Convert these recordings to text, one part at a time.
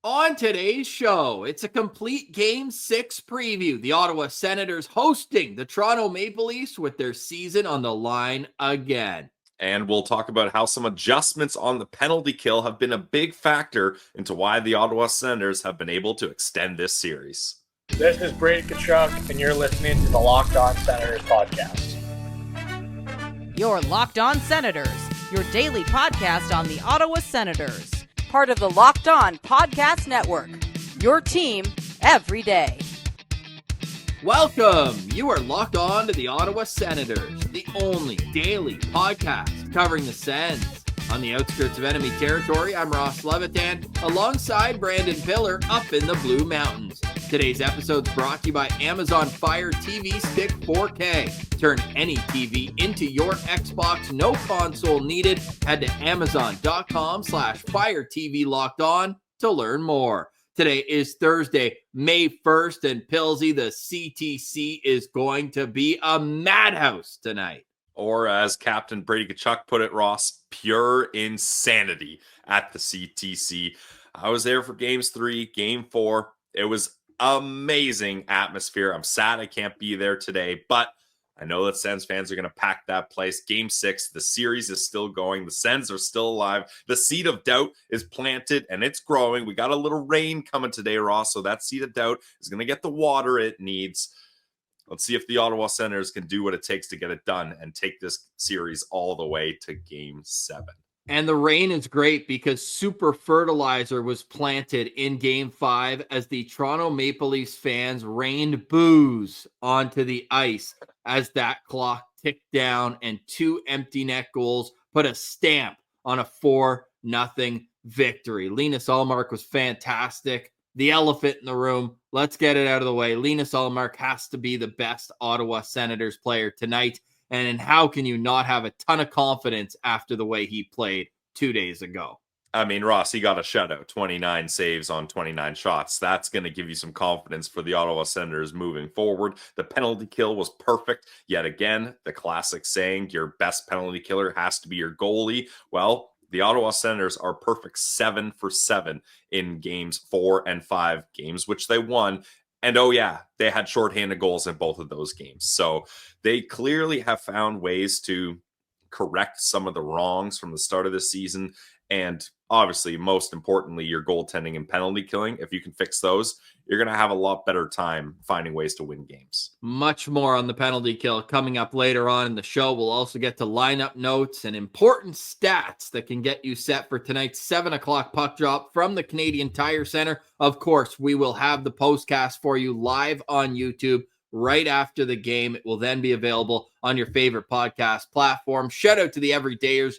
On today's show, it's a complete Game 6 preview. The Ottawa Senators hosting the Toronto Maple Leafs with their season on the line again. And we'll talk about how some adjustments on the penalty kill have been a big factor into why the Ottawa Senators have been able to extend this series. This is Brady Tkachuk, and you're listening to the Locked On Senators podcast. You're Locked On Senators, your daily podcast on the Ottawa Senators. Part of the Locked On Podcast Network, your team every day. Welcome. You are locked on to the Ottawa Senators, the only daily podcast covering the Sens. On the outskirts of enemy territory, I'm Ross Levitan, alongside Brandon Piller up in the Blue Mountains. Today's episode is brought to you by Amazon Fire TV Stick 4K. Turn any TV into your Xbox, no console needed. Head to amazon.com/Fire TV Locked On to learn more. Today is Thursday, May 1st, and Pillsy, the CTC is going to be a madhouse tonight. Or as Captain Brady Tkachuk put it, Ross, pure insanity at the CTC. I was there for games 3, game 4. It was amazing atmosphere. I'm sad I can't be there today, but I know that Sens fans are going to pack that place. Game 6, the series is still going. The Sens are still alive. The seed of doubt is planted, and it's growing. We got a little rain coming today, Ross, so that seed of doubt is going to get the water it needs. Let's see if the Ottawa Senators can do what it takes to get it done and take this series all the way to Game 7. And the rain is great because super fertilizer was planted in Game 5 as the Toronto Maple Leafs fans rained booze onto the ice as that clock ticked down, and 2 empty net goals put a stamp on a 4-0 victory. Linus Ullmark was fantastic. The elephant in the room, let's get it out of the way. Linus Ullmark has to be the best Ottawa Senators player tonight. And how can you not have a ton of confidence after the way he played 2 days ago? I mean, Ross, he got a shutout, 29 saves on 29 shots. That's going to give you some confidence for the Ottawa Senators moving forward. The penalty kill was perfect. Yet again, the classic saying, your best penalty killer has to be your goalie. Well, the Ottawa Senators are perfect 7 for 7 in games 4 and 5 games, which they won. And oh yeah, they had shorthanded goals in both of those games. So they clearly have found ways to correct some of the wrongs from the start of the season. And obviously, most importantly, your goaltending and penalty killing. If you can fix those, you're going to have a lot better time finding ways to win games. Much more on the penalty kill coming up later on in the show. We'll also get to lineup notes and important stats that can get you set for tonight's 7 o'clock puck drop from the Canadian Tire Center. Of course, we will have the postcast for you live on YouTube right after the game. It will then be available on your favorite podcast platform. Shout out to the everydayers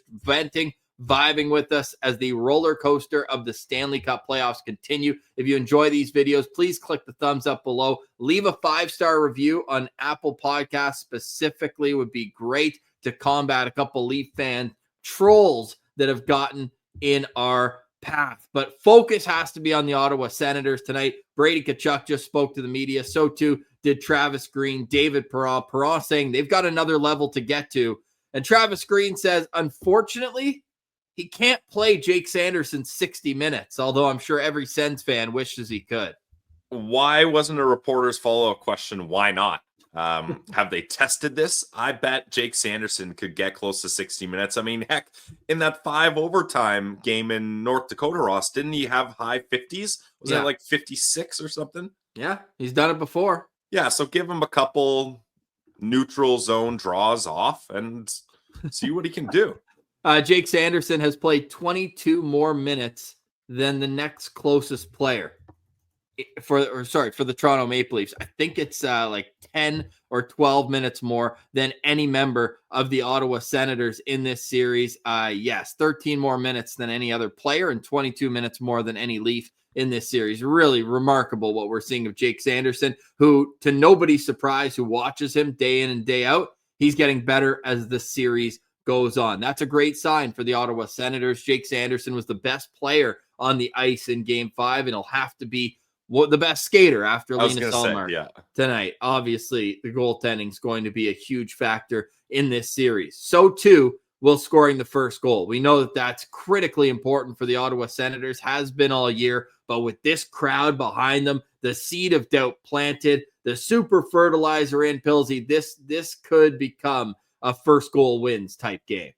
vibing with us as the roller coaster of the Stanley Cup playoffs continue. If you enjoy these videos, please click the thumbs up below. Leave a 5-star review on Apple Podcasts specifically would be great to combat a couple Leaf fan trolls that have gotten in our path. But focus has to be on the Ottawa Senators tonight. Brady Tkachuk just spoke to the media. So too did Travis Green, David Perron. Perron saying they've got another level to get to. And Travis Green says, unfortunately, he can't play Jake Sanderson 60 minutes, although I'm sure every Sens fan wishes he could. Why wasn't a reporter's follow-up question? Why not? Have they tested this? I bet Jake Sanderson could get close to 60 minutes. I mean, heck, in that 5 overtime game in North Dakota, Ross, didn't he have high 50s? Was that like 56 or something? Yeah, he's done it before. Yeah, so give him a couple neutral zone draws off and see what he can do. Jake Sanderson has played 22 more minutes than the next closest player for the Toronto Maple Leafs. I think it's like 10 or 12 minutes more than any member of the Ottawa Senators in this series. Yes, 13 more minutes than any other player and 22 minutes more than any Leaf in this series. Really remarkable what we're seeing of Jake Sanderson, who, to nobody's surprise, who watches him day in and day out, he's getting better as the series goes on. That's a great sign for the Ottawa Senators. Jake Sanderson was the best player on the ice in Game 5, and he'll have to be the best skater after Linus Ullmark tonight. Obviously, the goaltending is going to be a huge factor in this series. So, too, while scoring the first goal. We know that that's critically important for the Ottawa Senators, has been all year, but with this crowd behind them, the seed of doubt planted, the super fertilizer in, Pilsy, this could become a first goal wins type game.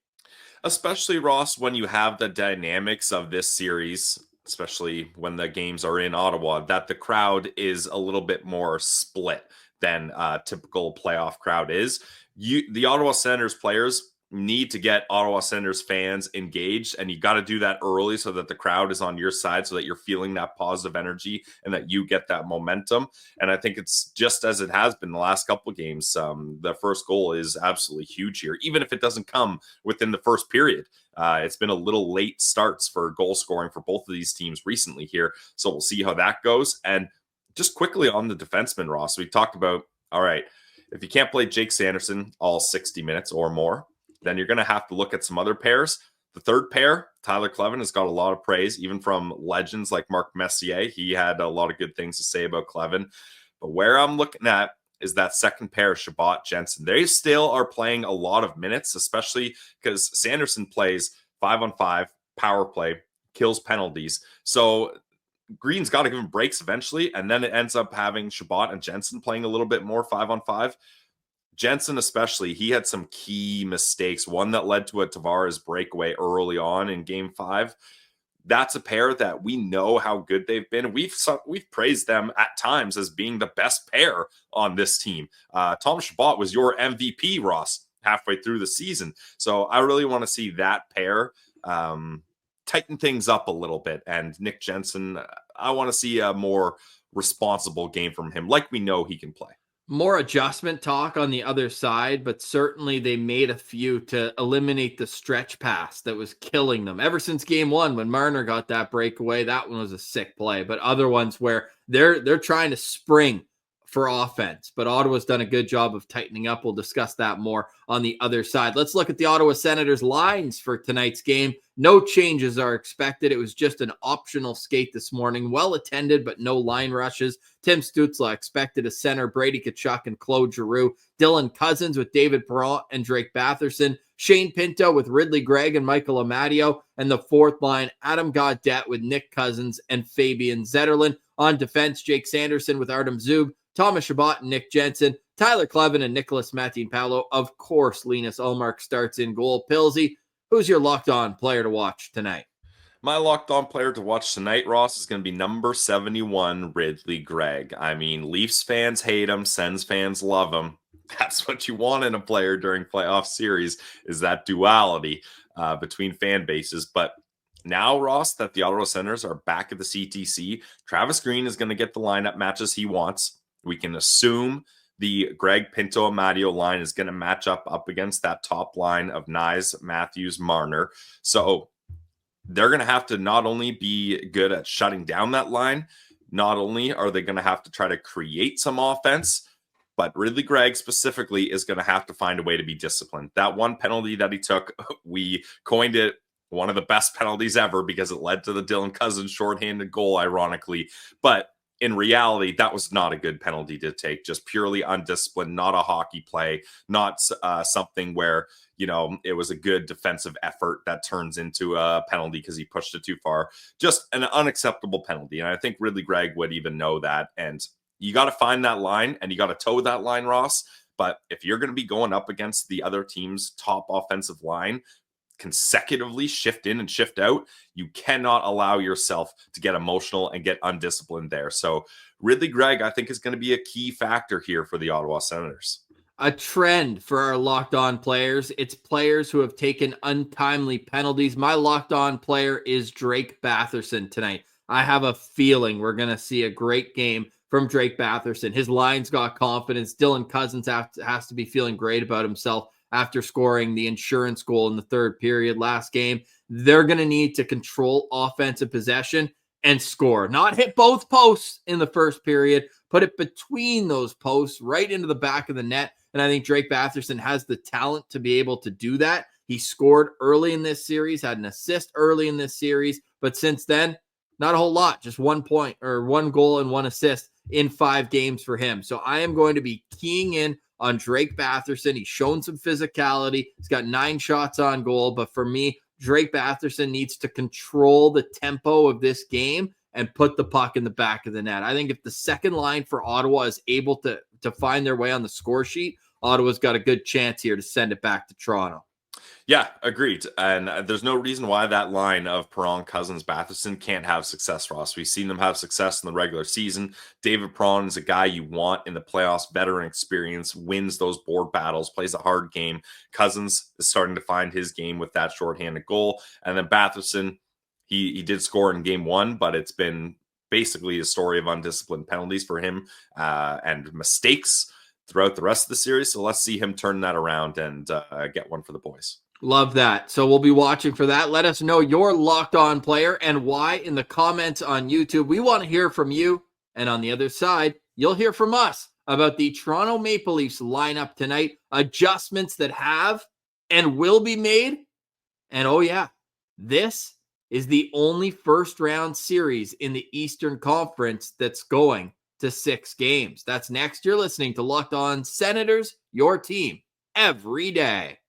Especially, Ross, when you have the dynamics of this series, especially when the games are in Ottawa, that the crowd is a little bit more split than a typical playoff crowd is. The Ottawa Senators players need to get Ottawa Senators fans engaged, and you got to do that early so that the crowd is on your side, so that you're feeling that positive energy and that you get that momentum. And I think it's just as it has been the last couple of games. The first goal is absolutely huge here, even if it doesn't come within the first period. It's been a little late starts for goal scoring for both of these teams recently here, so we'll see how that goes. And just quickly on the defenseman, Ross, we talked about, all right, if you can't play Jake Sanderson all 60 minutes or more, then you're going to have to look at some other pairs. The third pair, Tyler Kleven, has got a lot of praise, even from legends like Mark Messier. He had a lot of good things to say about Kleven. But where I'm looking at is that second pair, Chabot Jensen. They still are playing a lot of minutes, especially because Sanderson plays 5-on-5, power play, kills penalties. So Green's got to give him breaks eventually, and then it ends up having Chabot and Jensen playing a little bit more 5-on-5. Jensen especially, he had some key mistakes. One that led to a Tavares breakaway early on in Game 5. That's a pair that we know how good they've been. We've praised them at times as being the best pair on this team. Tom Chabot was your MVP, Ross, halfway through the season. So I really want to see that pair tighten things up a little bit. And Nick Jensen, I want to see a more responsible game from him, like we know he can play. More adjustment talk on the other side, but certainly they made a few to eliminate the stretch pass that was killing them. Ever since game 1, when Marner got that breakaway, that one was a sick play. But other ones where they're trying to spring for offense, but Ottawa's done a good job of tightening up. We'll discuss that more on the other side. Let's look at the Ottawa Senators lines for tonight's game. No changes are expected. It was just an optional skate this morning. Well attended, but no line rushes. Tim Stützle expected a center, Brady Tkachuk and Claude Giroux. Dylan Cousins with David Perron and Drake Batherson. Shane Pinto with Ridley Gregg and Michael Amadio. And the fourth line, Adam Gaudette with Nick Cousins and Fabian Zetterlund. On defense, Jake Sanderson with Artem Zub, Thomas Chabot and Nick Jensen, Tyler Kleven and Nicholas Matin-Paolo. Of course, Linus Ullmark starts in goal. Pilsy, who's your locked-on player to watch tonight? My locked-on player to watch tonight, Ross, is going to be number 71, Ridley Gregg. I mean, Leafs fans hate him. Sens fans love him. That's what you want in a player during playoff series, is that duality between fan bases. But now, Ross, that the Ottawa Senators are back at the CTC, Travis Green is going to get the lineup matches he wants. We can assume the Greg Pinto Amadio line is going to match up against that top line of Nyes, Matthews, Marner. So they're going to have to not only be good at shutting down that line, not only are they going to have to try to create some offense, but Ridley Gregg specifically is going to have to find a way to be disciplined. That one penalty that he took, we coined it one of the best penalties ever because it led to the Dylan Cousins shorthanded goal, ironically. But in reality, that was not a good penalty to take, just purely undisciplined, not a hockey play, not something where, you know, it was a good defensive effort that turns into a penalty because he pushed it too far. Just an unacceptable penalty. And I think Ridley Gregg would even know that. And you got to find that line and you got to toe that line, Ross. But if you're going to be going up against the other team's top offensive line, consecutively shift in and shift out, you cannot allow yourself to get emotional and get undisciplined there. So Ridley Gregg, I think, is going to be a key factor here for the Ottawa Senators. A trend for our locked on players. It's players who have taken untimely penalties. My locked on player is Drake Batherson tonight. I have a feeling we're going to see a great game from Drake Batherson. His line's got confidence. Dylan Cousins has to be feeling great about himself after scoring the insurance goal in the third period last game. They're going to need to control offensive possession and score. Not hit both posts in the first period, put it between those posts right into the back of the net. And I think Drake Batherson has the talent to be able to do that. He scored early in this series, had an assist early in this series, but since then, not a whole lot, just 1 point or 1 goal and 1 assist in 5 games for him. So I am going to be keying in on Drake Batherson. He's shown some physicality. He's got 9 shots on goal. But for me, Drake Batherson needs to control the tempo of this game and put the puck in the back of the net. I think if the second line for Ottawa is able to find their way on the score sheet, Ottawa's got a good chance here to send it back to Toronto. Yeah, agreed. And there's no reason why that line of Perron, Cousins, Batherson can't have success, Ross. We've seen them have success in the regular season. David Perron is a guy you want in the playoffs, veteran experience, wins those board battles, plays a hard game. Cousins is starting to find his game with that shorthanded goal. And then Batherson, he did score in game 1, but it's been basically a story of undisciplined penalties for him and mistakes throughout the rest of the series. So let's see him turn that around and get one for the boys. Love that. So we'll be watching for that. Let us know your locked on player and why in the comments on YouTube. We want to hear from you. And on the other side, you'll hear from us about the Toronto Maple Leafs lineup tonight, adjustments that have and will be made. And oh yeah, this is the only first round series in the Eastern Conference that's going to 6 games. That's next. You're listening to Locked On Senators, your team every day.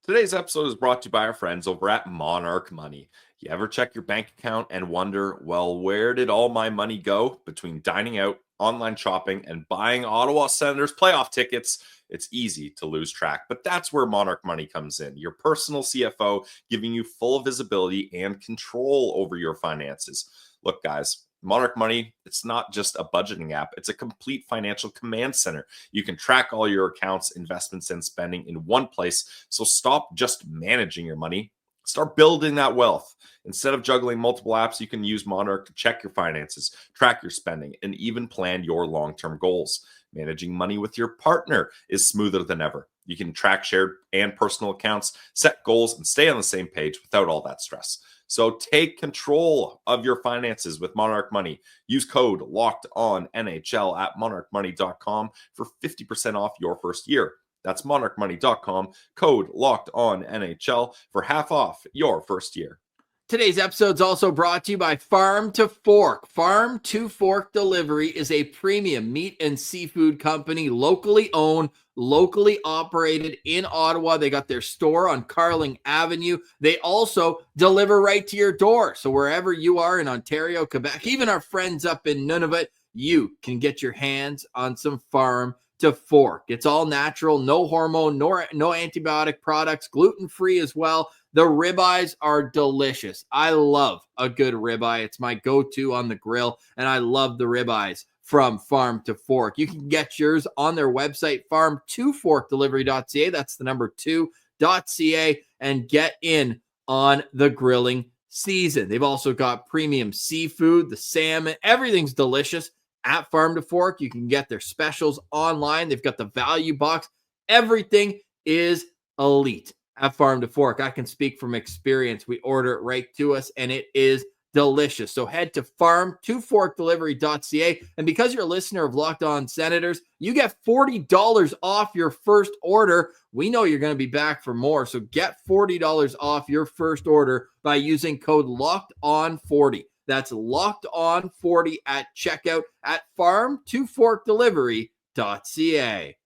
Today's episode is brought to you by our friends over at Monarch Money. You ever check your bank account and wonder, well, where did all my money go? Between dining out, online shopping, and buying Ottawa Senators playoff tickets, it's easy to lose track. But that's where Monarch Money comes in, your personal CFO giving you full visibility and control over your finances. Look, guys, Monarch Money, it's not just a budgeting app. It's a complete financial command center. You can track all your accounts, investments, and spending in one place. So stop just managing your money. Start building that wealth. Instead of juggling multiple apps, you can use Monarch to check your finances, track your spending, and even plan your long-term goals. Managing money with your partner is smoother than ever. You can track shared and personal accounts, set goals, and stay on the same page without all that stress. So take control of your finances with Monarch Money. Use code LOCKEDONNHL at monarchmoney.com for 50% off your first year. That's monarchmoney.com, code LOCKEDONNHL for half off your first year. Today's episode is also brought to you by Farm to Fork. Farm to Fork Delivery is a premium meat and seafood company, locally owned, locally operated in Ottawa. They got their store on Carling Avenue. They also deliver right to your door. So wherever you are in Ontario, Quebec, even our friends up in Nunavut, you can get your hands on some Farm to Fork. It's all natural, no hormone, no antibiotic products, gluten-free as well. The ribeyes are delicious. I love a good ribeye. It's my go-to on the grill, and I love the ribeyes from Farm to Fork. You can get yours on their website, farm2forkdelivery.ca. That's the number 2.ca, and get in on the grilling season. They've also got premium seafood, the salmon, everything's delicious at Farm to Fork. You can get their specials online. They've got the value box. Everything is elite at Farm to Fork. I can speak from experience. We order it right to us, and it is delicious. So head to farm2forkdelivery.ca. And because you're a listener of Locked On Senators, you get $40 off your first order. We know you're going to be back for more. So get $40 off your first order by using code LOCKEDON40. That's LOCKEDON40 at checkout at farm2forkdelivery.ca.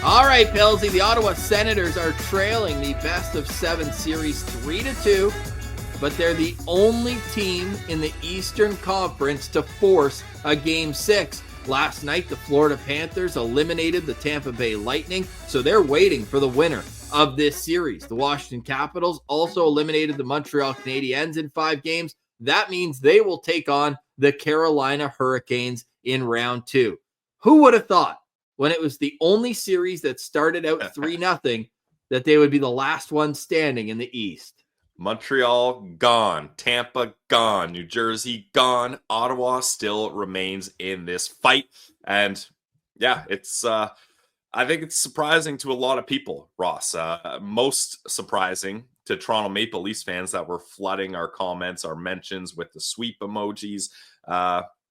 All right, Pillsy, the Ottawa Senators are trailing the best-of-7 series 3-2, but they're the only team in the Eastern Conference to force a Game 6. Last night, the Florida Panthers eliminated the Tampa Bay Lightning, so they're waiting for the winner of this series. The Washington Capitals also eliminated the Montreal Canadiens in 5 games. That means they will take on the Carolina Hurricanes in round 2. Who would have thought, when it was the only series that started out 3-0, that they would be the last one standing in the East? Montreal gone, Tampa gone, New Jersey gone, Ottawa still remains in this fight. And yeah, it's I think it's surprising to a lot of people, Ross. Most surprising to Toronto Maple Leafs fans that were flooding our comments, our mentions with the sweep emojis.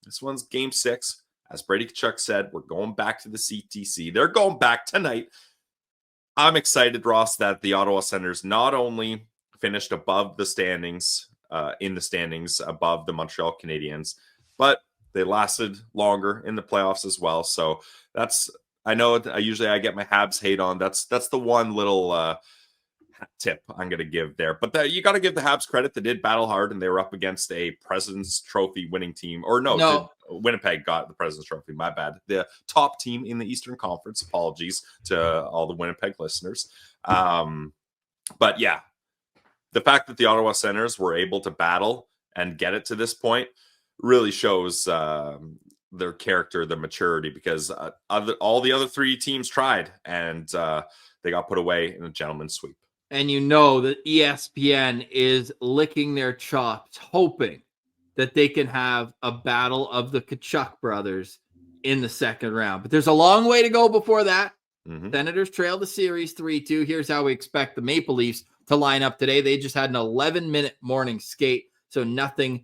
This one's Game 6. As Brady Tkachuk said, we're going back to the CTC. They're going back tonight. I'm excited, Ross, that the Ottawa Senators not only finished above the standings, in the standings above the Montreal Canadiens, but they lasted longer in the playoffs as well. So I know I get my Habs hate on. That's the one little tip I'm going to give there. But you got to give the Habs credit. They did battle hard, and they were up against a President's Trophy winning team. Or no. Winnipeg got the President's Trophy. My bad. The top team in the Eastern Conference. Apologies to all the Winnipeg listeners. But yeah, the fact that the Ottawa Senators were able to battle and get it to this point really shows their character, their maturity, because all the other three teams tried, and they got put away in a gentleman's sweep. And you know that ESPN is licking their chops, hoping that they can have a battle of the Tkachuk brothers in the second round. But there's a long way to go before that. Mm-hmm. Senators trail the series 3-2. Here's how we expect the Maple Leafs to line up today. They just had an 11-minute morning skate, so nothing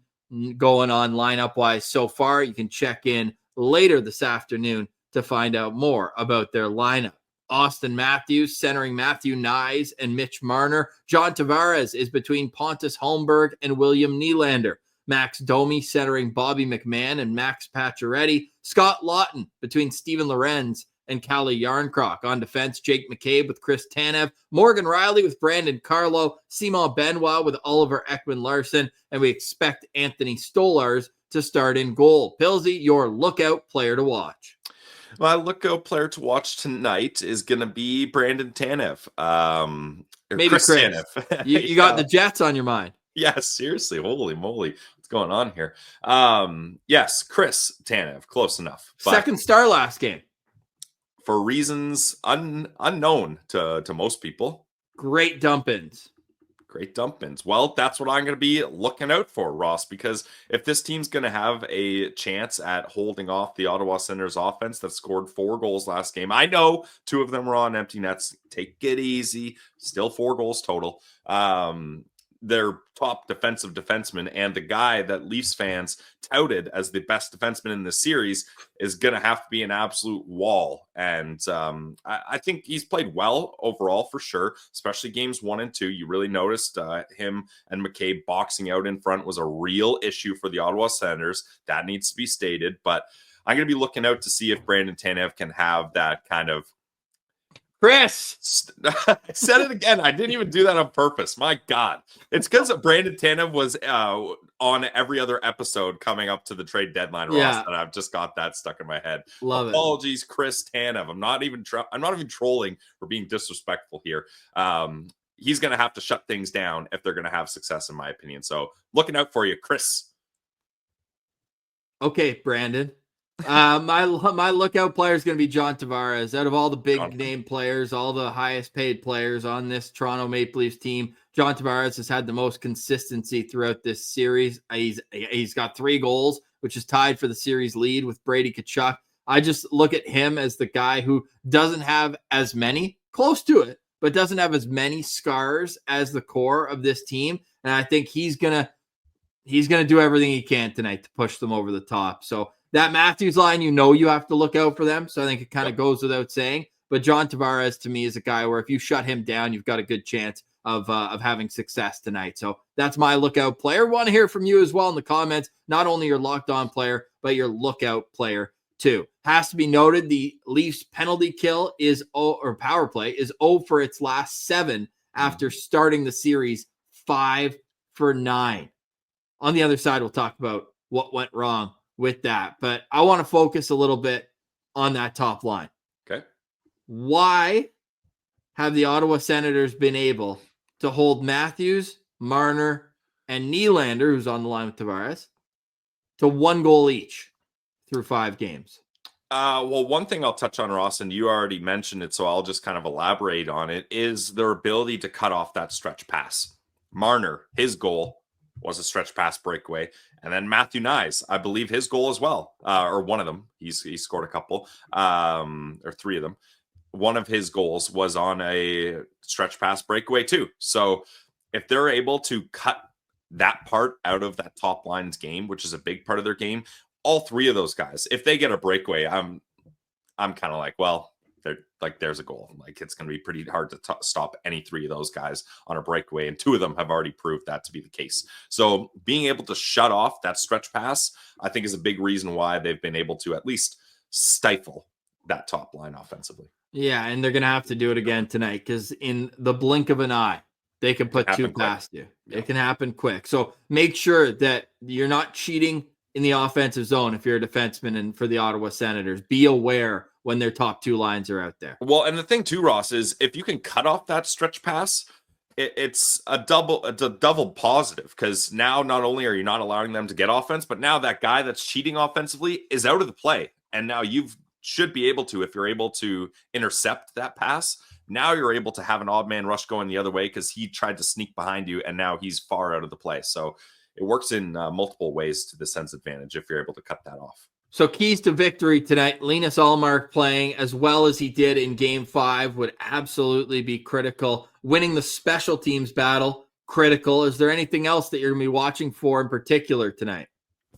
going on lineup-wise so far. You can check in later this afternoon to find out more about their lineup. Austin Matthews centering Matthew Nyes and Mitch Marner. John Tavares is between Pontus Holmberg and William Nylander. Max Domi centering Bobby McMahon and Max Pacioretty. Scott Lawton between Steven Lorenz and Calle Yarncroc. On defense, Jake McCabe with Chris Tanev. Morgan Riley with Brandon Carlo. Simon Benoit with Oliver Ekman-Larsson. And we expect Anthony Stolarz to start in goal. Pilsy, your lookout player to watch. My lookout player to watch tonight is going to be Brandon Tanev. Maybe Chris Tanev. You got the Jets on your mind. Yeah, seriously. Holy moly. What's going on here? Yes, Chris Tanev. Close enough. Second star last game. For reasons unknown to most people. Great dump-ins. Great dump-ins. Well, that's what I'm going to be looking out for, Ross, because if this team's going to have a chance at holding off the Ottawa Senators offense that scored 4 goals last game, I know 2 of them were on empty nets. Take it easy. Still 4 goals total. Their top defensive defenseman and the guy that Leafs fans touted as the best defenseman in the series is going to have to be an absolute wall. And I think he's played well overall for sure, especially games 1 and 2. You really noticed him and McCabe boxing out in front was a real issue for the Ottawa Senators. That needs to be stated. But I'm going to be looking out to see if Brandon Tanev can have that kind of Chris, I said it again. I didn't even do that on purpose. My God. It's because Brandon Tanev was on every other episode coming up to the trade deadline, Ross, and I've just got that stuck in my head. Apologies, Chris Tanev. I'm not even trolling for being disrespectful here. He's going to have to shut things down if they're going to have success, in my opinion. So looking out for you, Chris. Okay, Brandon. My lookout player is going to be John Tavares. Out of all the big name players, all the highest paid players on this Toronto Maple Leafs team, John Tavares has had the most consistency throughout this series. He's got 3 goals, which is tied for the series lead with Brady Tkachuk. I just look at him as the guy who doesn't have as many, close to it, but doesn't have as many scars as the core of this team. And I think he's gonna do everything he can tonight to push them over the top. So that Matthews line, you have to look out for them. So I think it kind of goes without saying. But John Tavares, to me, is a guy where if you shut him down, you've got a good chance of having success tonight. So that's my lookout player. Want to hear from you as well in the comments. Not only your locked on player, but your lookout player too. Has to be noted, the Leafs penalty kill or power play is 0 for its last 7 after starting the series 5 for 9. On the other side, we'll talk about what went wrong with that. But I want to focus a little bit on that top line. Okay. Why have the Ottawa Senators been able to hold Matthews, Marner, and Nylander, who's on the line with Tavares, to 1 goal each through 5 games? Well, one thing I'll touch on, Ross, and you already mentioned it, so I'll just kind of elaborate on it, is their ability to cut off that stretch pass. Marner, his goal was a stretch pass breakaway. And then Matthew Nyes, I believe his goal as well, or one of them. He scored a couple, or 3 of them. One of his goals was on a stretch pass breakaway too. So if they're able to cut that part out of that top line's game, which is a big part of their game, all 3 of those guys, if they get a breakaway, I'm kind of like, well, there's a goal. Like, it's going to be pretty hard to stop any three of those guys on a breakaway, and two of them have already proved that to be the case. So being able to shut off that stretch pass, I think, is a big reason why they've been able to at least stifle that top line offensively. Yeah, and they're going to have to do it again tonight, because in the blink of an eye, they can put two past you. It can happen quick. So make sure that you're not cheating in the offensive zone if you're a defenseman. And for the Ottawa Senators, be aware when their top two lines are out there. Well, and the thing too, Ross, is if you can cut off that stretch pass, it's a double positive, because now not only are you not allowing them to get offense, but now that guy that's cheating offensively is out of the play. And now you should be able to, if you're able to intercept that pass, now you're able to have an odd man rush going the other way because he tried to sneak behind you, and now he's far out of the play. So it works in multiple ways to the Sens' advantage if you're able to cut that off. So keys to victory tonight, Linus Ullmark playing as well as he did in Game 5 would absolutely be critical. Winning the special teams battle, critical. Is there anything else that you're going to be watching for in particular tonight?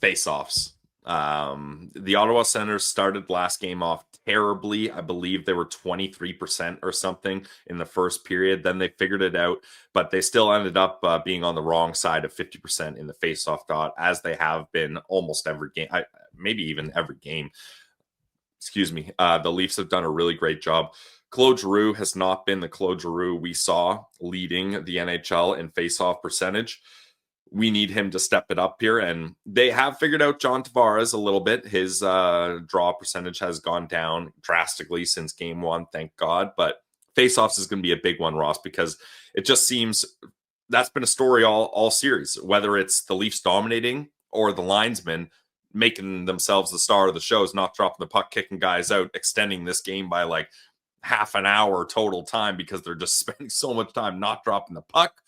Face-offs. The Ottawa Senators started last game off terribly. I believe they were 23% or something in the first period. Then they figured it out, but they still ended up being on the wrong side of 50% in the face-off dot, as they have been almost every game, maybe even every game. Excuse me. The Leafs have done a really great job. Claude Giroux has not been the Claude Giroux we saw leading the NHL in face-off percentage. We need him to step it up here, and they have figured out John Tavares a little bit. His draw percentage has gone down drastically since Game 1, thank God. But faceoffs is going to be a big one, Ross, because it just seems that's been a story all series, whether it's the Leafs dominating or the linesmen making themselves the star of the shows, not dropping the puck, kicking guys out, extending this game by like half an hour total time because they're just spending so much time not dropping the puck.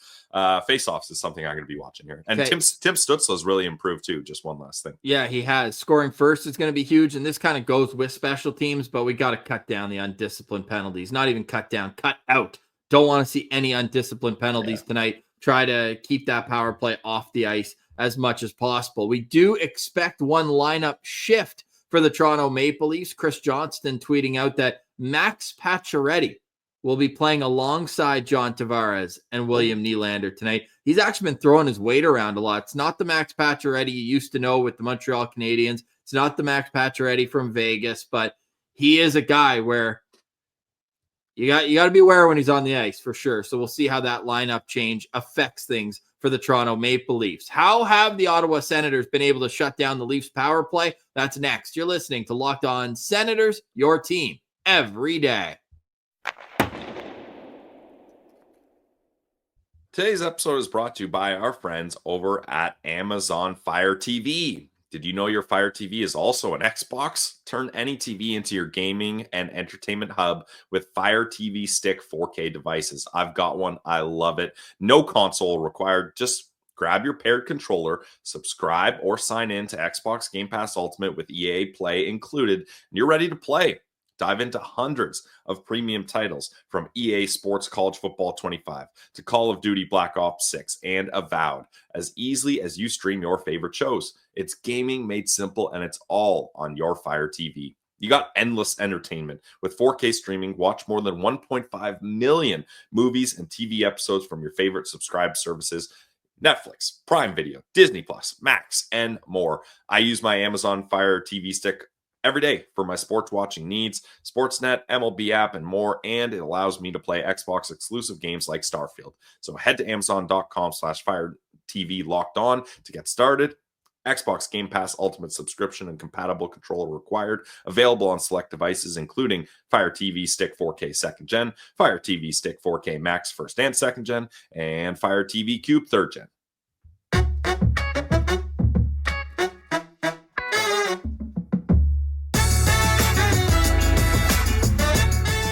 Face-offs is something I'm going to be watching here. And Tim Stützle's really improved too. Just one last thing. Yeah, he has. Scoring first is going to be huge, and this kind of goes with special teams, but we got to cut down the undisciplined penalties. Not even cut down, cut out. Don't want to see any undisciplined penalties tonight. Try to keep that power play off the ice as much as possible. We do expect one lineup shift for the Toronto Maple Leafs. Chris Johnston tweeting out that Max Pacioretty will be playing alongside John Tavares and William Nylander tonight. He's actually been throwing his weight around a lot. It's not the Max Pacioretty you used to know with the Montreal Canadiens. It's not the Max Pacioretty from Vegas, but he is a guy where you got to be aware when he's on the ice for sure. So we'll see how that lineup change affects things for the Toronto Maple Leafs. How have the Ottawa Senators been able to shut down the Leafs power play? That's next. You're listening to Locked On Senators, your team every day. Today's episode is brought to you by our friends over at Amazon Fire TV. Did you know your Fire TV is also an Xbox? Turn any TV into your gaming and entertainment hub with Fire TV Stick 4K devices. I've got one. I love it. No console required. Just grab your paired controller, subscribe or sign in to Xbox Game Pass Ultimate with EA Play included, and you're ready to play. Dive into hundreds of premium titles from EA Sports College Football 25 to Call of Duty Black Ops 6 and Avowed as easily as you stream your favorite shows. It's gaming made simple, and it's all on your Fire TV. You got endless entertainment. With 4K streaming, watch more than 1.5 million movies and TV episodes from your favorite subscribed services: Netflix, Prime Video, Disney Plus, Max, and more. I use my Amazon Fire TV Stick every day for my sports watching needs, Sportsnet, MLB app, and more, and it allows me to play Xbox exclusive games like Starfield. So head to Amazon.com/Fire TV Locked On to get started. Xbox Game Pass Ultimate subscription and compatible controller required. Available on select devices, including Fire TV Stick 4K 2nd Gen, Fire TV Stick 4K Max 1st and 2nd Gen, and Fire TV Cube 3rd Gen.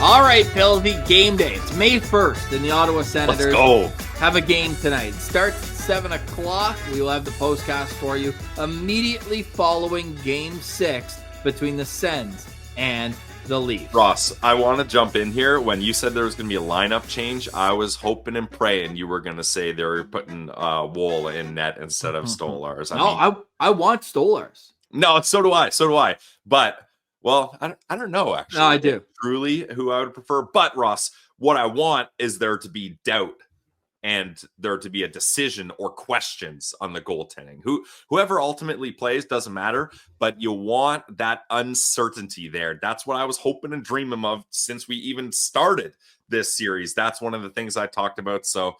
All right, Pilsy, game day. It's May 1st, and the Ottawa Senators have a game tonight. It starts at 7 o'clock. We will have the postcast for you immediately following Game 6 between the Sens and the Leafs. Ross, I want to jump in here. When you said there was going to be a lineup change, I was hoping and praying you were going to say they were putting Wool in net instead of Stolarz. I want Stolarz. No, so do I. But Well, I don't know, actually. No, I do. Truly who I would prefer. But, Ross, what I want is there to be doubt and there to be a decision or questions on the goaltending. Whoever ultimately plays doesn't matter, but you want that uncertainty there. That's what I was hoping and dreaming of since we even started this series. That's one of the things I talked about. So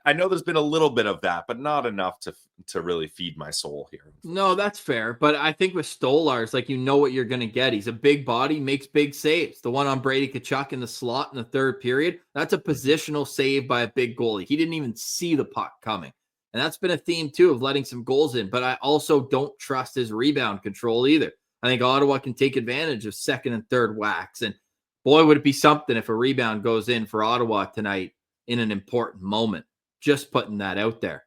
I know there's been a little bit of that, but not enough to really feed my soul here. No, that's fair. But I think with Stolarz, like, you know what you're going to get. He's a big body, makes big saves. The one on Brady Tkachuk in the slot in the third period, that's a positional save by a big goalie. He didn't even see the puck coming. And that's been a theme, too, of letting some goals in. But I also don't trust his rebound control either. I think Ottawa can take advantage of second and third whacks. And boy, would it be something if a rebound goes in for Ottawa tonight in an important moment. Just putting that out there.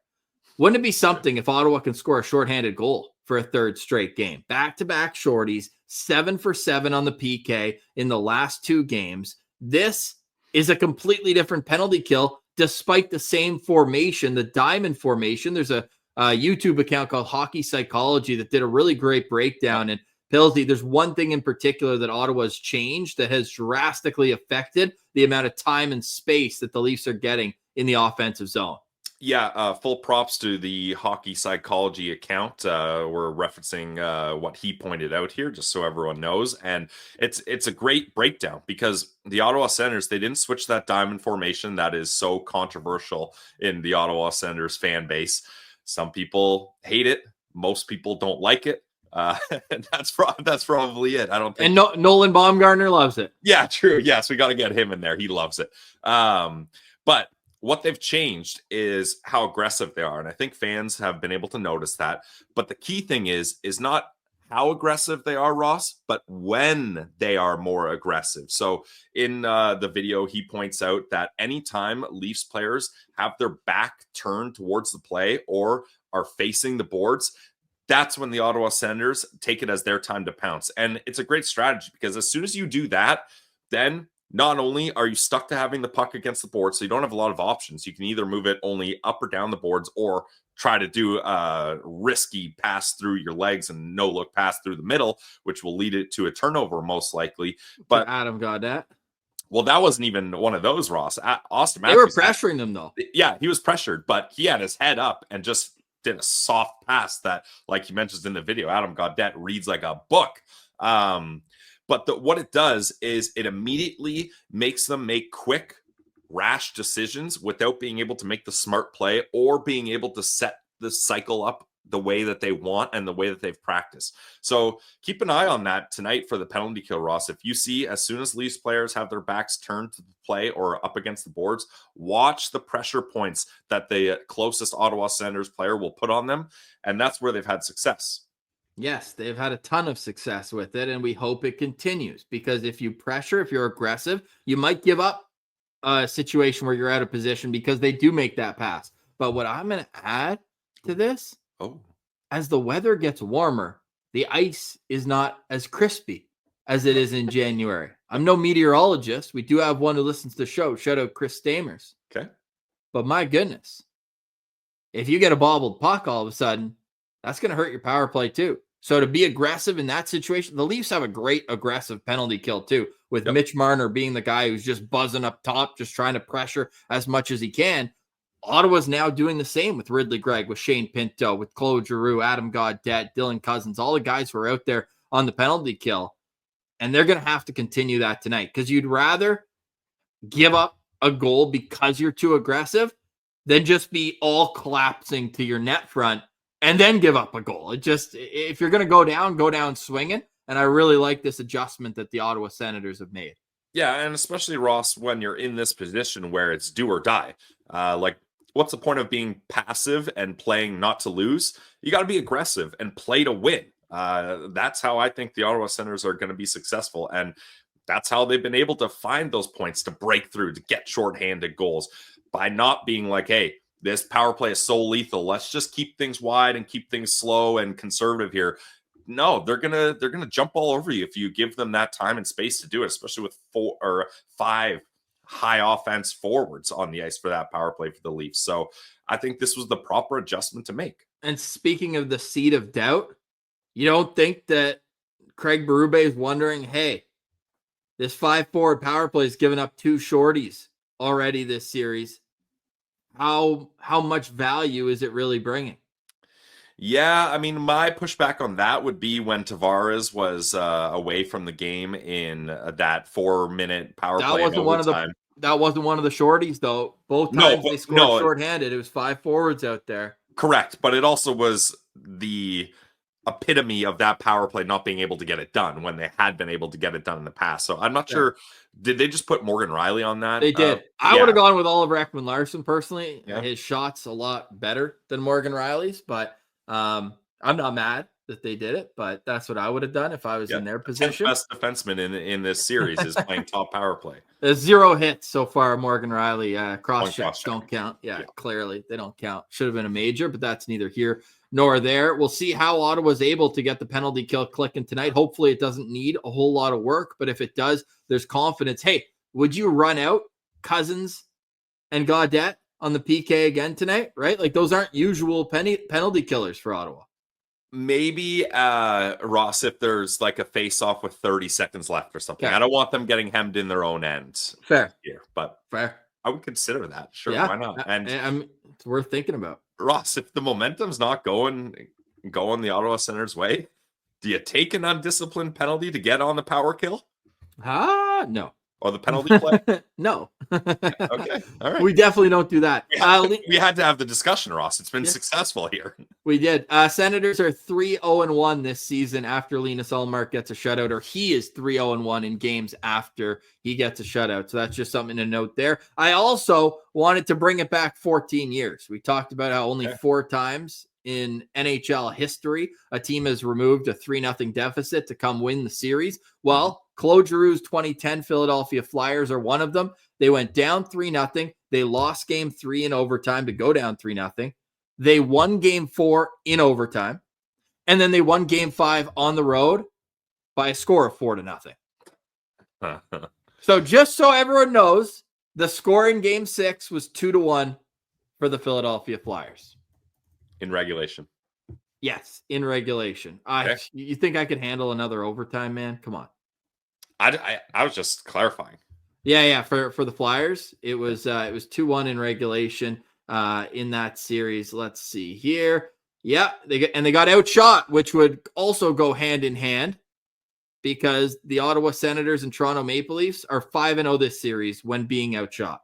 Wouldn't it be something if Ottawa can score a shorthanded goal for a third straight game? Back-to-back shorties, 7 for 7 on the PK in the last 2 games. This is a completely different penalty kill despite the same formation, the diamond formation. There's a YouTube account called Hockey Psychology that did a really great breakdown. And Pillsy, there's one thing in particular that Ottawa's changed that has drastically affected the amount of time and space that the Leafs are getting in the offensive zone. Yeah, full props to the Hockey Psychology account. We're referencing what he pointed out here, just so everyone knows. And it's a great breakdown because the Ottawa Senators, they didn't switch that diamond formation that is so controversial in the Ottawa Senators fan base. Some people hate it. Most people don't like it. And that's probably it. I don't think. And Nolan Baumgartner loves it. Yeah, true. Yes, we got to get him in there. He loves it. But what they've changed is how aggressive they are. And I think fans have been able to notice that. But the key thing is not how aggressive they are, Ross, but when they are more aggressive. So in the video, he points out that anytime Leafs players have their back turned towards the play or are facing the boards, that's when the Ottawa Senators take it as their time to pounce. And it's a great strategy because as soon as you do that, then not only are you stuck to having the puck against the board, so you don't have a lot of options. You can either move it only up or down the boards or try to do a risky pass through your legs and no-look pass through the middle, which will lead it to a turnover most likely. But Adam got that. Well, that wasn't even one of those, Ross. Austin Matthews. They were pressuring them, though. Yeah, he was pressured, but he had his head up and just did a soft pass that, like he mentions in the video, Adam Gaudette reads like a book. But what it does is it immediately makes them make quick, rash decisions without being able to make the smart play or being able to set the cycle up the way that they want and the way that they've practiced. So keep an eye on that tonight for the penalty kill, Ross. If you see as soon as Leafs players have their backs turned to the play or up against the boards, watch the pressure points that the closest Ottawa Senators player will put on them. And that's where they've had success. Yes, they've had a ton of success with it, and we hope it continues because if you pressure, if you're aggressive, you might give up a situation where you're out of position because they do make that pass. But what I'm going to add to this, as the weather gets warmer, the ice is not as crispy as it is in January. I'm no meteorologist. We do have one who listens to the show. Shout out Chris Stamers. Okay. But my goodness, if you get a bobbled puck all of a sudden, that's going to hurt your power play too. So to be aggressive in that situation, the Leafs have a great aggressive penalty kill too, with Mitch Marner being the guy who's just buzzing up top, just trying to pressure as much as he can. Ottawa's now doing the same with Ridley Gregg, with Shane Pinto, with Claude Giroux, Adam Gaudette, Dylan Cousins, all the guys who are out there on the penalty kill. And they're going to have to continue that tonight because you'd rather give up a goal because you're too aggressive than just be all collapsing to your net front and then give up a goal. It just, if you're going to go down swinging. And I really like this adjustment that the Ottawa Senators have made. Yeah, and especially, Ross, when you're in this position where it's do or die. Like, what's the point of being passive and playing not to lose? You got to be aggressive and play to win. That's how I think the Ottawa Senators are going to be successful. And that's how they've been able to find those points to break through, to get shorthanded goals, by not being like, hey, this power play is so lethal. Let's just keep things wide and keep things slow and conservative here. No, they're gonna jump all over you if you give them that time and space to do it, especially with 4 or 5 high offense forwards on the ice for that power play for the Leafs. So I think this was the proper adjustment to make. And speaking of the seed of doubt, you don't think that Craig Berube is wondering, hey, this 5-forward power play has given up 2 shorties already this series. How much value is it really bringing? Yeah, I mean, my pushback on that would be when Tavares was away from the game in that 4-minute power That play in wasn't one of the overtime. that wasn't one of the shorties though. Both No, times they but- scored no. shorthanded. It was 5 forwards out there. Correct, but it also was the epitome of that power play not being able to get it done when they had been able to get it done in the past. So I'm not sure. Did they just put Morgan Riley on that? They did. I would have gone with Oliver Ekman-Larsson personally. Yeah. His shot's a lot better than Morgan Riley's, but I'm not mad that they did it, but that's what I would have done if I was in their position. 10th best defenseman in this series is playing top power play. There's 0 hits so far. Morgan Riley cross checks cross-check. don't count. Yeah, clearly they don't count. Should have been a major, but that's neither here nor there. We'll see how Ottawa's able to get the penalty kill clicking tonight. Hopefully it doesn't need a whole lot of work, but if it does, there's confidence. Hey, would you run out Cousins and Gaudette on the PK again tonight? Right? Like those aren't usual penalty killers for Ottawa. Maybe Ross, if there's like a face-off with 30 seconds left or something. Okay. I don't want them getting hemmed in their own end Fair. here, but Fair. I would consider that. Sure, Yeah. why not? And it's worth thinking about. Ross, if the momentum's not going the Ottawa Senators' way, do you take an undisciplined penalty to get on the power kill No. or the penalty play? No. Okay, all right. We definitely don't do that. We had to have the discussion, Ross. It's been successful here. We did. Senators are 3-0-1 this season after Linus Ullmark gets a shutout, or he is 3-0-1 in games after he gets a shutout. So that's just something to note there. I also wanted to bring it back 14 years. We talked about how only 4 times in NHL history a team has removed a 3-0 deficit to come win the series. Well, Claude Giroux's 2010 Philadelphia Flyers are one of them. They went down 3-0. They lost game 3 in overtime to go down 3-0. They won game 4 in overtime. And then they won game 5 on the road by a score of 4-0. So just so everyone knows, the score in game 6 was 2-1 for the Philadelphia Flyers. In regulation. Yes, in regulation. Okay. You think I could handle another overtime, man? Come on. I was just clarifying. Yeah. For the Flyers, it was 2-1 in regulation in that series. Let's see here. Yeah, they got outshot, which would also go hand in hand because the Ottawa Senators and Toronto Maple Leafs are 5-0 this series when being outshot.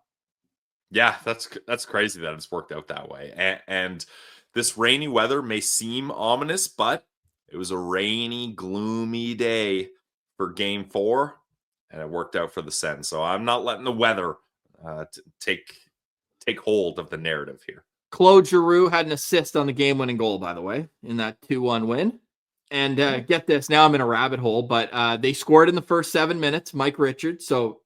Yeah, that's crazy that it's worked out that way. And this rainy weather may seem ominous, but it was a rainy, gloomy day for game 4, and it worked out for the Sens. So I'm not letting the weather take hold of the narrative here. Claude Giroux had an assist on the game-winning goal, by the way, in that 2-1 win. And get this, now I'm in a rabbit hole, but they scored in the first 7 minutes, Mike Richards. So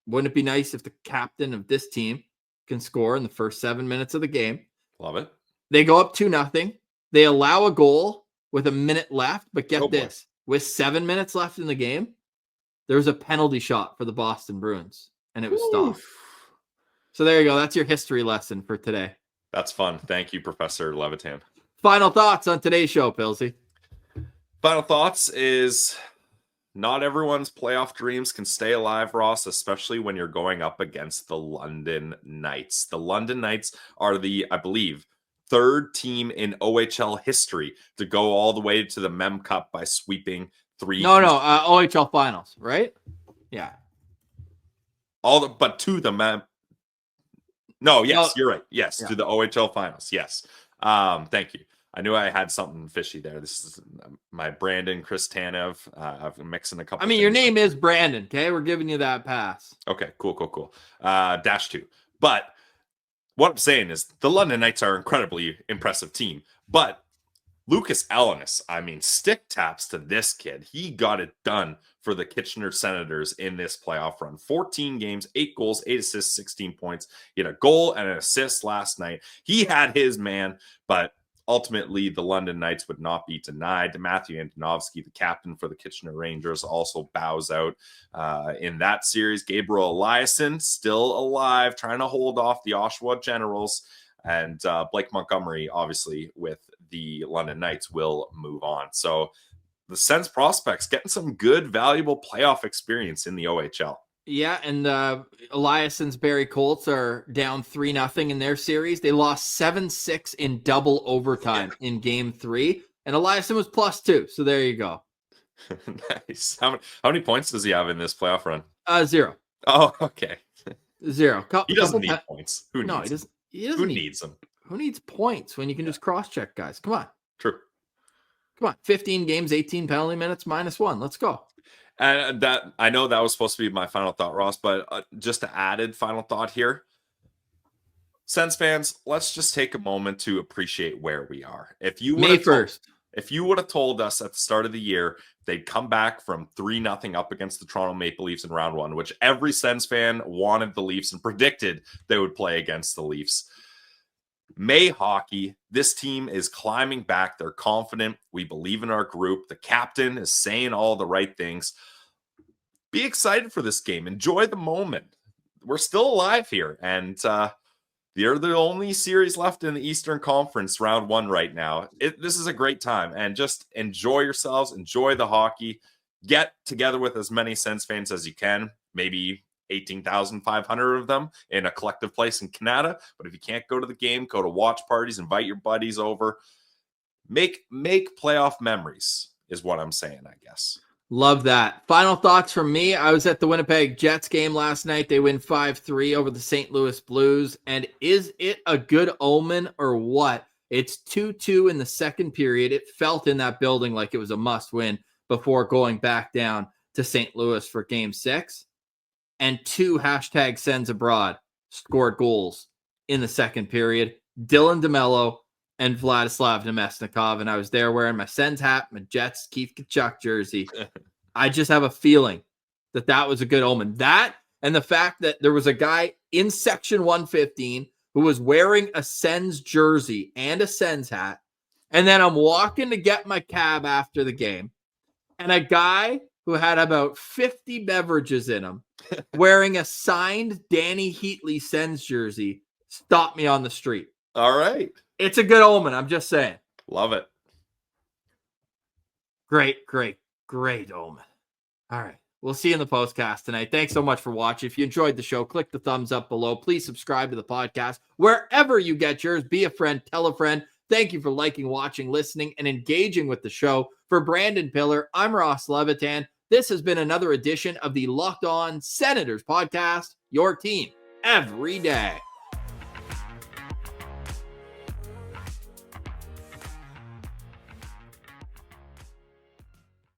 wouldn't it be nice if the captain of this team can score in the first 7 minutes of the game? Love it. They go up 2-0. They allow a goal with a minute left, but get this. With 7 minutes left in the game, there was a penalty shot for the Boston Bruins, and it was stopped. So there you go. That's your history lesson for today. That's fun. Thank you, Professor Levitan. Final thoughts on today's show, Pilsy. Final thoughts is not everyone's playoff dreams can stay alive, Ross, especially when you're going up against the London Knights. The London Knights are the, I believe, 3rd team in OHL history to go all the way to the Mem Cup by sweeping 3. OHL finals, right? Yeah. But to the Mem. No, yes, you're right. Yes, Yeah. to the OHL finals. Yes. Thank you. I knew I had something fishy there. This is my Brandon Chris Tanev. I'm mixing a couple. I mean, your name is Brandon. Okay, we're giving you that pass. Okay, cool. -2. But what I'm saying is the London Knights are an incredibly impressive team. But Lucas Ellinis, I mean, stick taps to this kid. He got it done for the Kitchener Senators in this playoff run. 14 games, 8 goals, 8 assists, 16 points. He had a goal and an assist last night. He had his man, but ultimately the London Knights would not be denied. Matthew Antonovsky, the captain for the Kitchener Rangers, also bows out in that series. Gabriel Eliasson, still alive, trying to hold off the Oshawa Generals. And Blake Montgomery, obviously, with the London Knights, will move on. So the Sens prospects getting some good, valuable playoff experience in the OHL. Yeah, and Eliasson's Barrie Colts are down 3-0 in their series. They lost 7-6 in double overtime in game 3, and Eliasson was +2. So there you go. Nice. How many points does he have in this playoff run? 0. Oh, okay. 0. He doesn't need points. Who No, needs he doesn't Who need, needs them? Who needs points when you can just cross-check guys? Come on. True. Come on. 15 games, 18 penalty minutes, -1. Let's go. And that, I know that was supposed to be my final thought, Ross, but just an added final thought here. Sens fans, let's just take a moment to appreciate where we are. If you May 1st. If you would have told us at the start of the year they'd come back from 3-0 up against the Toronto Maple Leafs in round 1, which every Sens fan wanted the Leafs and predicted they would play against the Leafs. May hockey, this team is climbing back. They're confident. We believe in our group. The captain is saying all the right things. Be excited for this game. Enjoy the moment. We're still alive here. And they're the only series left in the Eastern Conference round 1 right now. This is a great time. And just enjoy yourselves. Enjoy the hockey. Get together with as many Sens fans as you can. Maybe 18,500 of them in a collective place in Canada. But if you can't go to the game, go to watch parties, invite your buddies over. Make playoff memories is what I'm saying, I guess. Love that. Final thoughts from me. I was at the Winnipeg Jets game last night. They win 5-3 over the St. Louis Blues. And is it a good omen or what? It's 2-2 in the second period. It felt in that building like it was a must win before going back down to St. Louis for game 6. And 2 #Sens Abroad scored goals in the second period. Dylan DeMello and Vladislav Nemesnikov. And I was there wearing my Sens hat, my Jets Keith Tkachuk jersey. I just have a feeling that was a good omen. That and the fact that there was a guy in section 115 who was wearing a Sens jersey and a Sens hat. And then I'm walking to get my cab after the game. And a guy who had about 50 beverages in him wearing a signed Danny Heatley Sens jersey stopped me on the street. All right. It's a good omen. I'm just saying. Love it. Great omen. All right. We'll see you in the postcast tonight. Thanks so much for watching. If you enjoyed the show, click the thumbs up below. Please subscribe to the podcast wherever you get yours. Be a friend. Tell a friend. Thank you for liking, watching, listening, and engaging with the show. For Brandon Piller, I'm Ross Levitan. This has been another edition of the Locked On Senators podcast, your team every day.